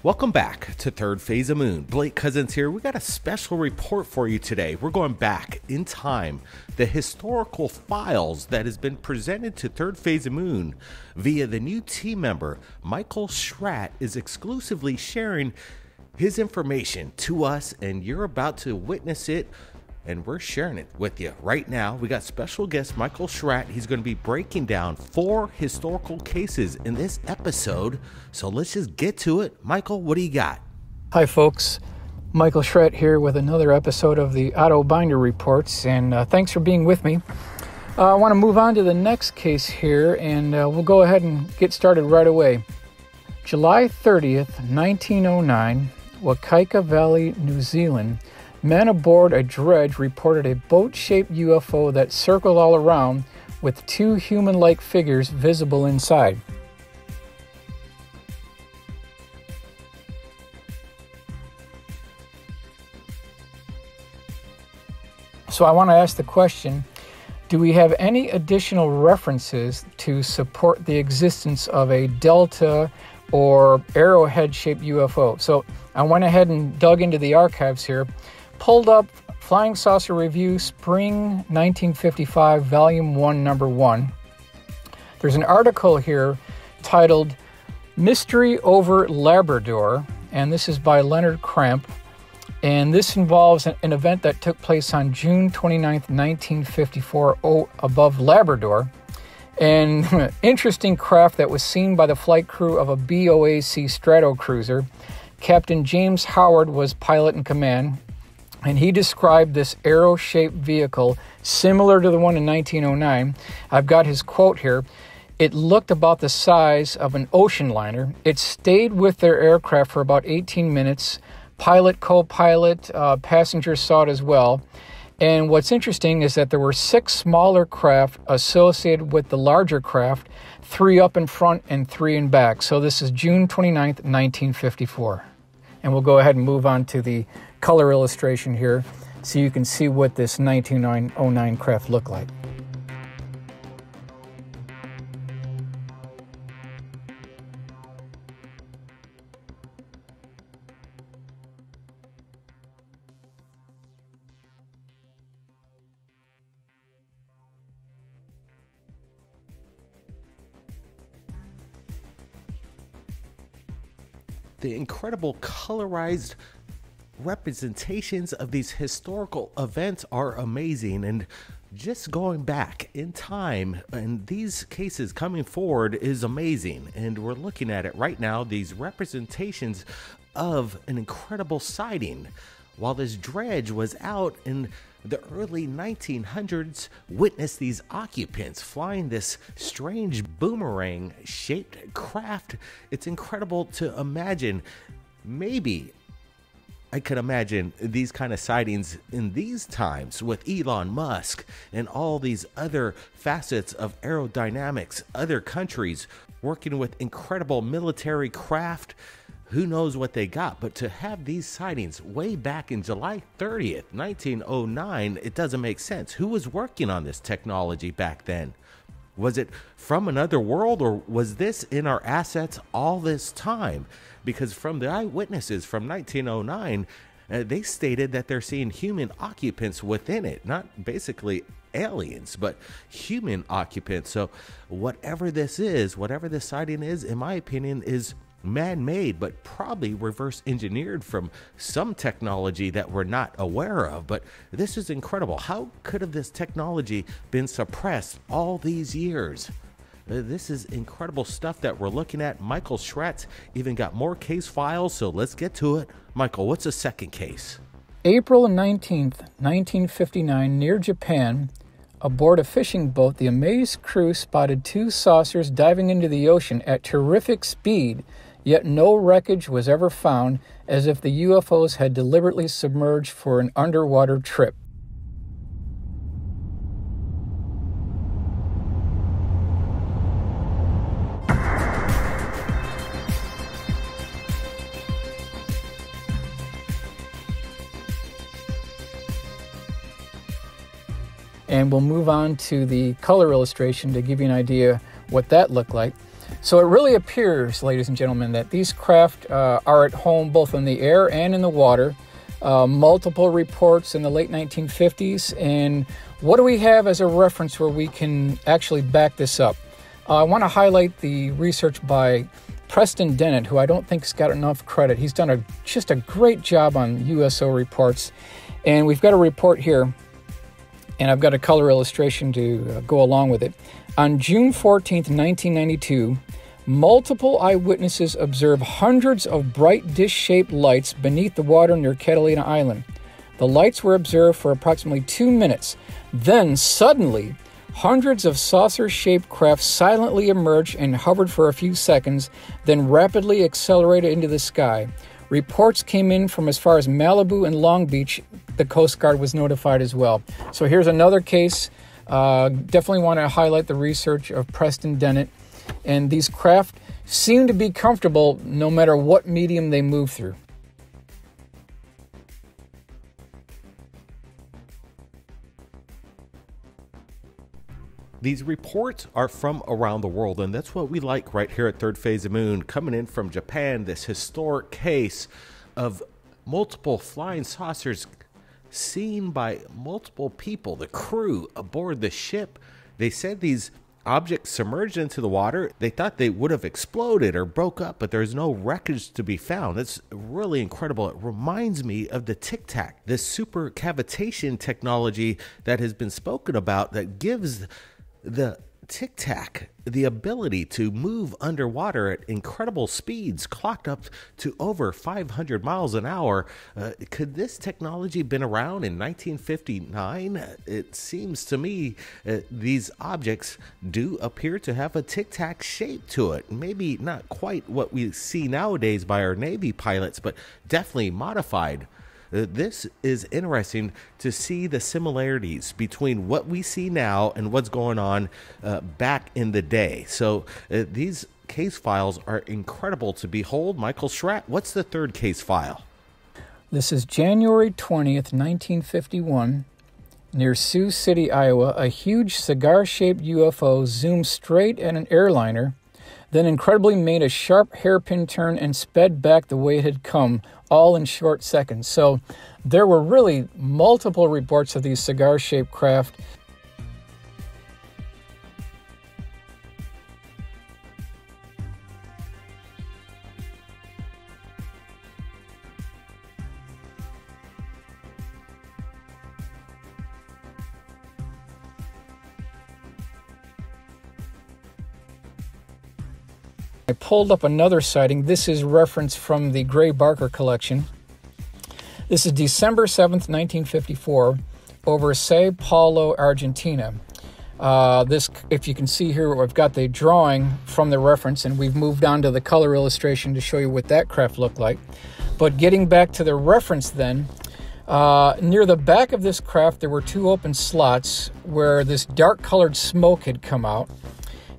Welcome back to Third Phase of Moon. Blake Cousins here. We got a special report for you today. We're going back in time, the historical files that has been presented to Third Phase of Moon via the new team member. Michael Schratt is exclusively sharing his information to us, and you're about to witness it, and we're sharing it with you right now. We got special guest Michael Schratt. He's going to be breaking down 4 historical cases in this episode. So let's just get to it. Michael, what do you got? Hi, folks. Michael Schratt here with another episode of the Auto Binder Reports, and thanks for being with me. I want to move on to the next case here, and we'll go ahead and get started right away. July 30th, 1909, Wakaika Valley, New Zealand. Men aboard a dredge reported a boat-shaped UFO that circled all around with 2 human-like figures visible inside. So I want to ask the question, do we have any additional references to support the existence of a delta or arrowhead-shaped UFO? So I went ahead and dug into the archives here, pulled up Flying Saucer Review, Spring 1955, Volume 1, Number 1. There's an article here titled Mystery Over Labrador, and this is by Leonard Cramp. And this involves an event that took place on June 29th, 1954, above Labrador. An interesting craft that was seen by the flight crew of a BOAC Stratocruiser. Captain James Howard was pilot in command, and he described this arrow-shaped vehicle similar to the one in 1909. I've got his quote here. It looked about the size of an ocean liner. It stayed with their aircraft for about 18 minutes. Pilot, co-pilot, passengers saw it as well. And what's interesting is that there were 6 smaller craft associated with the larger craft, 3 up in front and 3 in back. So this is June 29th, 1954. And we'll go ahead and move on to the color illustration here so you can see what this 1909 craft looked like. The incredible colorized representations of these historical events are amazing, and just going back in time and these cases coming forward is amazing. And we're looking at it right now, these representations of an incredible sighting while this dredge was out in the early 1900s. Witnessed these occupants flying this strange boomerang shaped craft. It's incredible to imagine. Maybe I could imagine these kind of sightings in these times with Elon Musk and all these other facets of aerodynamics, other countries working with incredible military craft. Who knows what they got, but to have these sightings way back in July 30th, 1909, it doesn't make sense. Who was working on this technology back then? Was it from another world, or was this in our assets all this time? Because from the eyewitnesses from 1909, they stated that they're seeing human occupants within it, not basically aliens, but human occupants. So whatever this is, whatever this sighting is, in my opinion, is man-made, but probably reverse engineered from some technology that we're not aware of. But this is incredible. How could have this technology been suppressed all these years? This is incredible stuff that we're looking at. Michael Schratt even got more case files, so let's get to it. Michael, what's the second case? April 19th, 1959, near Japan, aboard a fishing boat, the amazed crew spotted 2 saucers diving into the ocean at terrific speed, yet no wreckage was ever found, as if the UFOs had deliberately submerged for an underwater trip. And we'll move on to the color illustration to give you an idea what that looked like. So it really appears, ladies and gentlemen, that these craft are at home both in the air and in the water. Multiple reports in the late 1950s. And what do we have as a reference where we can actually back this up? I want to highlight the research by Preston Dennett, who I don't think's got enough credit. He's done just a great job on USO reports. And we've got a report here, and I've got a color illustration to go along with it. On June 14th, 1992, multiple eyewitnesses observed hundreds of bright dish-shaped lights beneath the water near Catalina Island. The lights were observed for approximately 2 minutes. Then, suddenly, hundreds of saucer-shaped craft silently emerged and hovered for a few seconds, then rapidly accelerated into the sky. Reports came in from as far as Malibu and Long Beach. The Coast Guard was notified as well. So here's another case. Definitely want to highlight the research of Preston Dennett. And these craft seem to be comfortable no matter what medium they move through. These reports are from around the world, and that's what we like right here at Third Phase of Moon. Coming in from Japan, this historic case of multiple flying saucers seen by multiple people, the crew aboard the ship. They said these objects submerged into the water. They thought they would have exploded or broke up, but there's no wreckage to be found. It's really incredible. It reminds me of the TIC-TAC, this super cavitation technology that has been spoken about that gives the TIC-TAC the ability to move underwater at incredible speeds, clocked up to over 500 miles an hour. Could this technology been around in 1959? It seems to me these objects do appear to have a TIC-TAC shape to it. Maybe not quite what we see nowadays by our Navy pilots, but definitely modified. This is interesting to see the similarities between what we see now and what's going on back in the day. So these case files are incredible to behold. Michael Schratt, what's the third case file? This is January 20th, 1951. Near Sioux City, Iowa, a huge cigar-shaped UFO zoomed straight at an airliner, then incredibly made a sharp hairpin turn and sped back the way it had come, all in short seconds. So there were really multiple reports of these cigar-shaped craft. I pulled up another sighting. This is reference from the Gray Barker collection. This is December 7th, 1954, over Sao Paulo, Argentina. This, if you can see here, I've got the drawing from the reference, and we've moved on to the color illustration to show you what that craft looked like. But getting back to the reference then, near the back of this craft, there were 2 open slots where this dark-colored smoke had come out.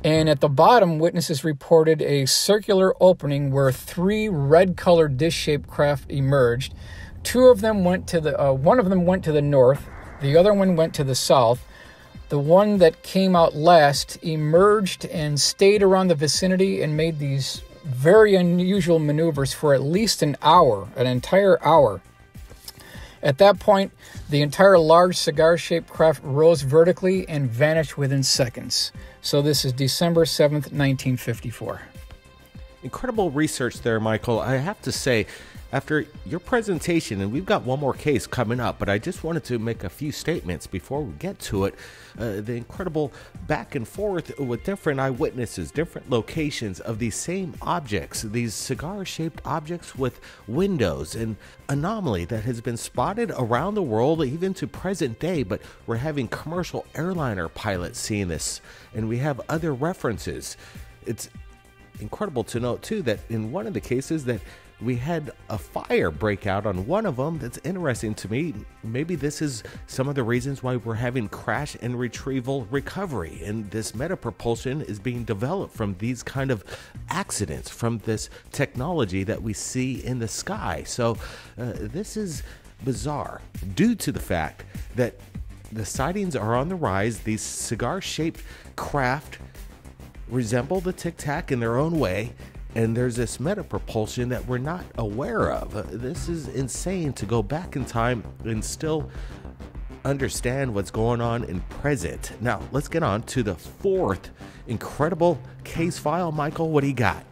And at the bottom, witnesses reported a circular opening where 3 red-colored dish-shaped craft emerged. 2 of them went to the, one of them went to the north. The other one went to the south. The one that came out last emerged and stayed around the vicinity and made these very unusual maneuvers for at least an hour, an entire hour. At that point, the entire large cigar-shaped craft rose vertically and vanished within seconds. So this is December 7th, 1954. Incredible research there, Michael. I have to say, after your presentation, and we've got one more case coming up, but I just wanted to make a few statements before we get to it. The incredible back and forth with different eyewitnesses, different locations of these same objects, these cigar-shaped objects with windows, an anomaly that has been spotted around the world, even to present day, but we're having commercial airliner pilots seeing this, and we have other references. It's incredible to note, too, that in one of the cases that we had a fire break out on one of them. That's interesting to me. Maybe this is some of the reasons why we're having crash and retrieval recovery, and this meta-propulsion is being developed from these kind of accidents, from this technology that we see in the sky. So this is bizarre due to the fact that the sightings are on the rise. These cigar-shaped craft resemble the TIC-TAC in their own way, and there's this meta propulsion that we're not aware of. This is insane to go back in time and still understand what's going on in present. Now, let's get on to the fourth incredible case file. Michael, what do you got?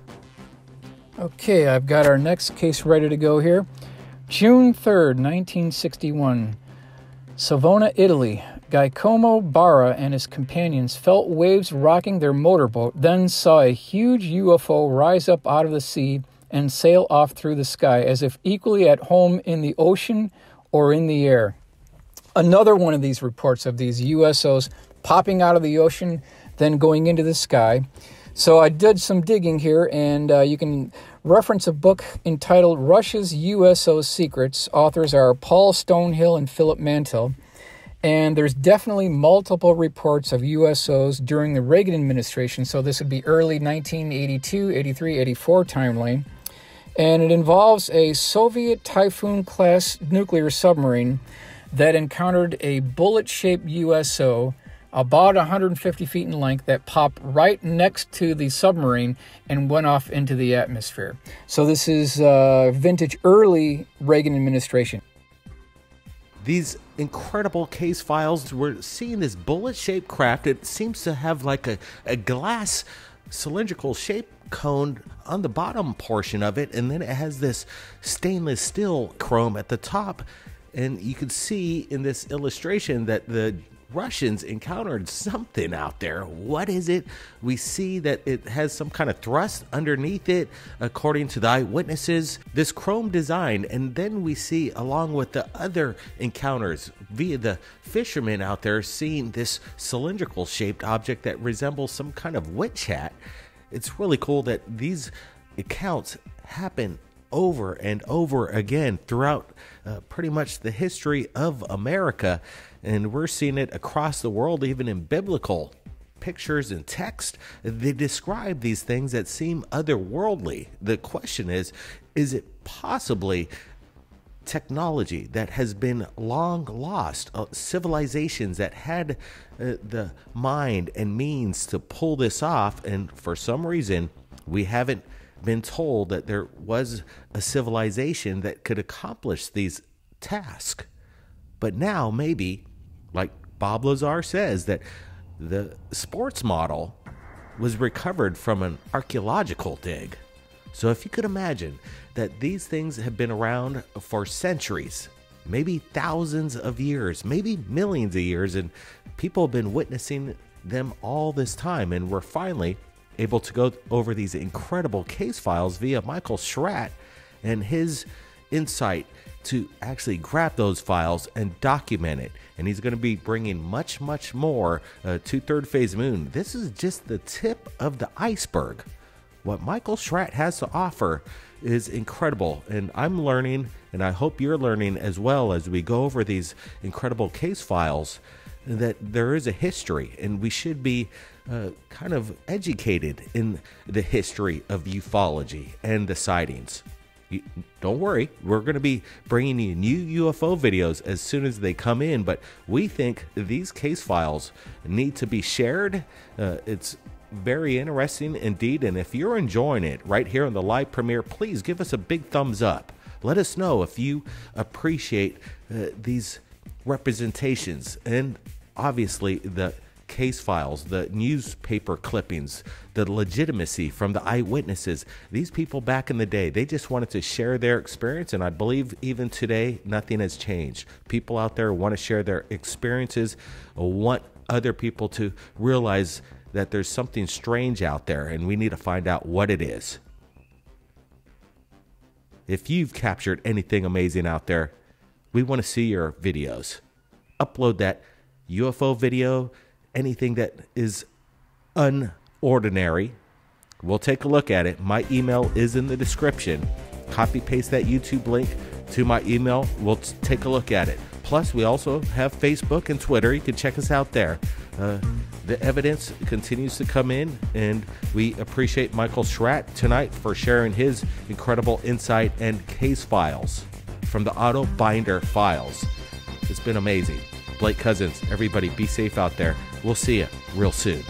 Okay, I've got our next case ready to go here. June 3rd, 1961. Savona, Italy. Giacomo Barra and his companions felt waves rocking their motorboat, then saw a huge UFO rise up out of the sea and sail off through the sky, as if equally at home in the ocean or in the air. Another one of these reports of these USOs popping out of the ocean, then going into the sky. So I did some digging here, and you can reference a book entitled Russia's USO Secrets. Authors are Paul Stonehill and Philip Mantel. And there's definitely multiple reports of USOs during the Reagan administration. So this would be early 1982, 83, 84 timeline. And it involves a Soviet Typhoon-class nuclear submarine that encountered a bullet-shaped USO about 150 feet in length that popped right next to the submarine and went off into the atmosphere. So this is vintage early Reagan administration. These incredible case files, we're seeing this bullet-shaped craft. It seems to have like a glass cylindrical shape cone on the bottom portion of it, and then it has this stainless steel chrome at the top. And you can see in this illustration that the Russians encountered something out there. What is it? We see that it has some kind of thrust underneath it, according to the eyewitnesses, this chrome design. And then we see, along with the other encounters via the fishermen out there, seeing this cylindrical shaped object that resembles some kind of witch hat. It's really cool that these accounts happen over and over again throughout pretty much the history of America. And we're seeing it across the world, even in biblical pictures and text. They describe these things that seem otherworldly. The question is it possibly technology that has been long lost, civilizations that had the mind and means to pull this off, and for some reason we haven't been told that there was a civilization that could accomplish these tasks. But now maybe, like Bob Lazar says, that the sports model was recovered from an archaeological dig. So if you could imagine that these things have been around for centuries, maybe thousands of years, maybe millions of years, and people have been witnessing them all this time, and we're finally able to go over these incredible case files via Michael Schratt and his insight to actually grab those files and document it. And he's going to be bringing much, much more to Third Phase Moon. This is just the tip of the iceberg. What Michael Schratt has to offer is incredible, and I'm learning, and I hope you're learning as well as we go over these incredible case files, that there is a history, and we should be kind of educated in the history of ufology and the sightings. Don't worry, we're going to be bringing you new UFO videos as soon as they come in, but we think these case files need to be shared. It's very interesting indeed, and if you're enjoying it right here on the live premiere, please give us a big thumbs up. Let us know if you appreciate these representations, and obviously the case files, the newspaper clippings, the legitimacy from the eyewitnesses. These people back in the day, they just wanted to share their experience, and I believe even today nothing has changed. People out there want to share their experiences, want other people to realize that there's something strange out there, and we need to find out what it is. If you've captured anything amazing out there, we want to see your videos. Upload that UFO video, anything that is unordinary. We'll take a look at it. My email is in the description. Copy paste that YouTube link to my email. We'll take a look at it. Plus, we also have Facebook and Twitter. You can check us out there. The evidence continues to come in, and we appreciate Michael Schratt tonight for sharing his incredible insight and case files from the Auto Binder files. It's been amazing. Blake Cousins, everybody be safe out there. We'll see you real soon.